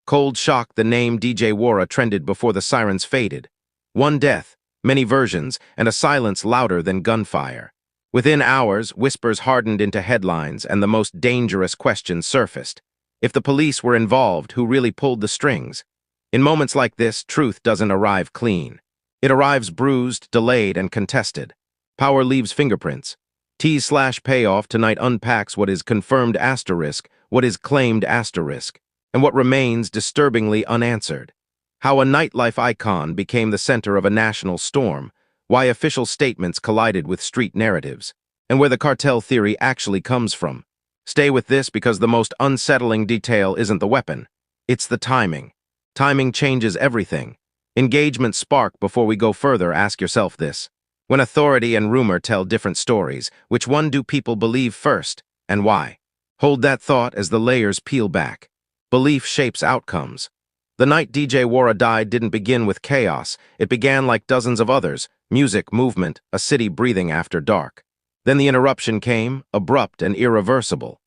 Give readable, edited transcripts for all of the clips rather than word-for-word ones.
Cold shock, the name DJ Warra trended before the sirens faded. One death, many versions, and a silence louder than gunfire. Within hours, whispers hardened into headlines and the most dangerous questions surfaced. If the police were involved, who really pulled the strings? In moments like this, truth doesn't arrive clean. It arrives bruised, delayed, and contested. Power leaves fingerprints. T/payoff tonight unpacks what is confirmed asterisk, what is claimed asterisk, and what remains disturbingly unanswered. How a nightlife icon became the center of a national storm, why official statements collided with street narratives, and where the cartel theory actually comes from. Stay with this because the most unsettling detail isn't the weapon, it's the timing. Timing changes everything. Engagement spark. Before we go further, ask yourself this. When authority and rumor tell different stories, which one do people believe first, and why? Hold that thought as the layers peel back. Belief shapes outcomes. The night DJ Warra died didn't begin with chaos. It began like dozens of others: music, movement, a city breathing after dark. Then the interruption came, abrupt and irreversible.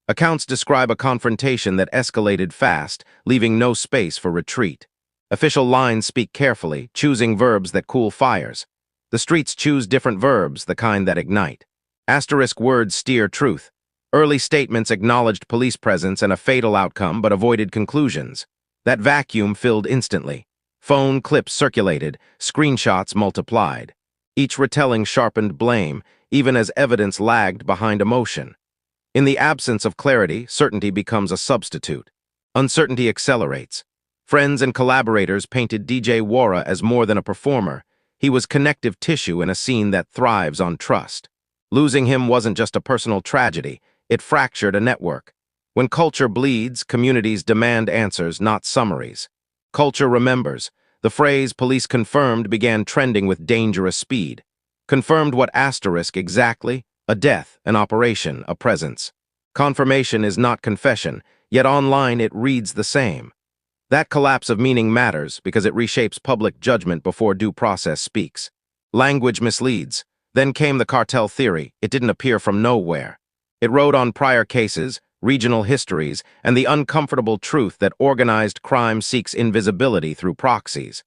Accounts describe a confrontation that escalated fast, leaving no space for retreat. Official lines speak carefully, choosing verbs that cool fires. The streets choose different verbs, the kind that ignite. Asterisk words steer truth. Early statements acknowledged police presence and a fatal outcome but avoided conclusions. That vacuum filled instantly. Phone clips circulated, screenshots multiplied. Each retelling sharpened blame, even as evidence lagged behind emotion. In the absence of clarity, certainty becomes a substitute. Uncertainty accelerates. Friends and collaborators painted DJ Warra as more than a performer. He was connective tissue in a scene that thrives on trust. Losing him wasn't just a personal tragedy, it fractured a network. When culture bleeds, communities demand answers, not summaries. Culture remembers. The phrase "police confirmed" began trending with dangerous speed. Confirmed what asterisk exactly? A death, an operation, a presence. Confirmation is not confession, yet online it reads the same. That collapse of meaning matters because it reshapes public judgment before due process speaks. Language misleads. Then came the cartel theory. It didn't appear from nowhere. It rode on prior cases, regional histories, and the uncomfortable truth that organized crime seeks invisibility through proxies.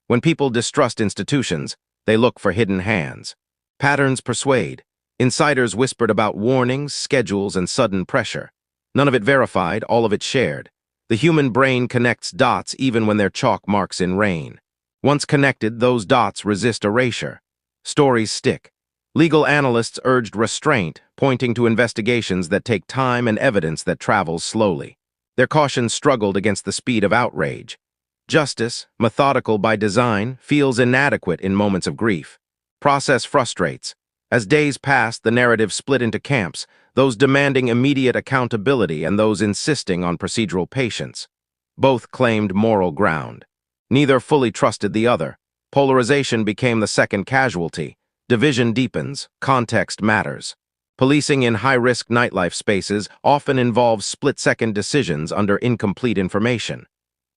When people distrust institutions, they look for hidden hands. Patterns persuade. Insiders whispered about warnings, schedules, and sudden pressure. None of it verified, all of it shared. The human brain connects dots even when they're chalk marks in rain. Once connected, those dots resist erasure. Stories stick. Legal analysts urged restraint, pointing to investigations that take time and evidence that travels slowly. Their caution struggled against the speed of outrage. Justice, methodical by design, feels inadequate in moments of grief. Process frustrates. As days passed, the narrative split into camps, those demanding immediate accountability and those insisting on procedural patience. Both claimed moral ground. Neither fully trusted the other. Polarization became the second casualty. Division deepens, context matters. Policing in high-risk nightlife spaces often involves split-second decisions under incomplete information.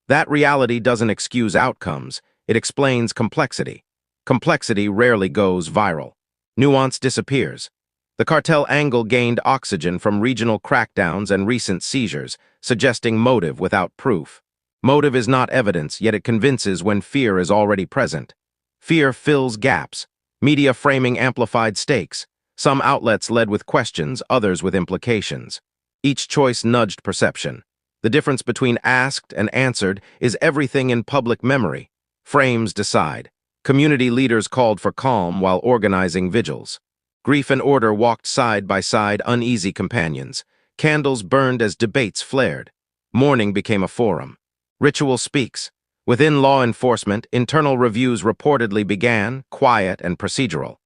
That reality doesn't excuse outcomes, it explains complexity. Complexity rarely goes viral. Nuance disappears. The cartel angle gained oxygen from regional crackdowns and recent seizures, suggesting motive without proof. Motive is not evidence, yet it convinces when fear is already present. Fear fills gaps. Media framing amplified stakes. Some outlets led with questions, others with implications. Each choice nudged perception. The difference between asked and answered is everything in public memory. Frames decide. Community leaders called for calm while organizing vigils. Grief and order walked side by side, uneasy companions. Candles burned as debates flared. Mourning became a forum. Ritual speaks. Within law enforcement, internal reviews reportedly began, quiet and procedural.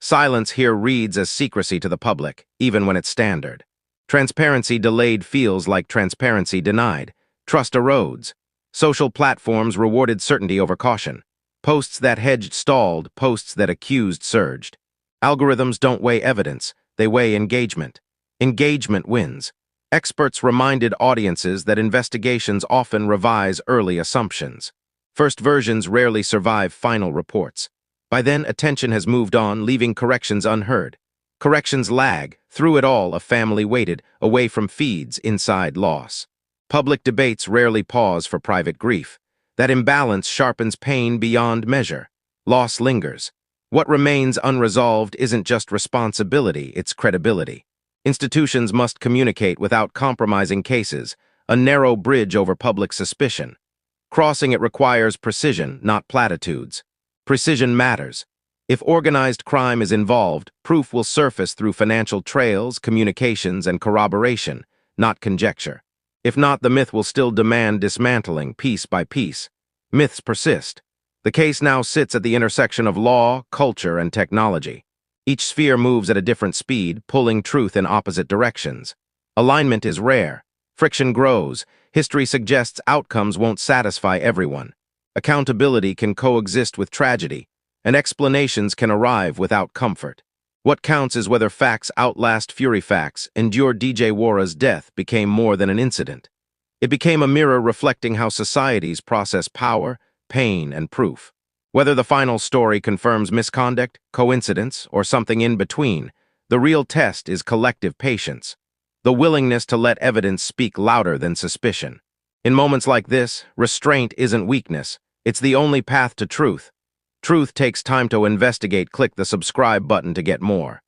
Silence here reads as secrecy to the public, even when it's standard. Transparency delayed feels like transparency denied. Trust erodes. Social platforms rewarded certainty over caution. Posts that hedged stalled, posts that accused surged. Algorithms don't weigh evidence, they weigh engagement. Engagement wins. Experts reminded audiences that investigations often revise early assumptions. First versions rarely survive final reports. By then, attention has moved on, leaving corrections unheard. Corrections lag. Through it all, a family waited, away from feeds, inside loss. Public debates rarely pause for private grief. That imbalance sharpens pain beyond measure. Loss lingers. What remains unresolved isn't just responsibility, it's credibility. Institutions must communicate without compromising cases, a narrow bridge over public suspicion. Crossing it requires precision, not platitudes. Precision matters. If organized crime is involved, proof will surface through financial trails, communications, and corroboration, not conjecture. If not, the myth will still demand dismantling, piece by piece. Myths persist. The case now sits at the intersection of law, culture, and technology. Each sphere moves at a different speed, pulling truth in opposite directions. Alignment is rare. Friction grows. History suggests outcomes won't satisfy everyone. Accountability can coexist with tragedy, and explanations can arrive without comfort. What counts is whether facts outlast fury facts. Endure DJ Warra's death became more than an incident. It became a mirror reflecting how societies process power, pain, and proof. Whether the final story confirms misconduct, coincidence, or something in between, the real test is collective patience. The willingness to let evidence speak louder than suspicion. In moments like this, restraint isn't weakness. It's the only path to truth. Truth takes time to investigate. Click the subscribe button to get more.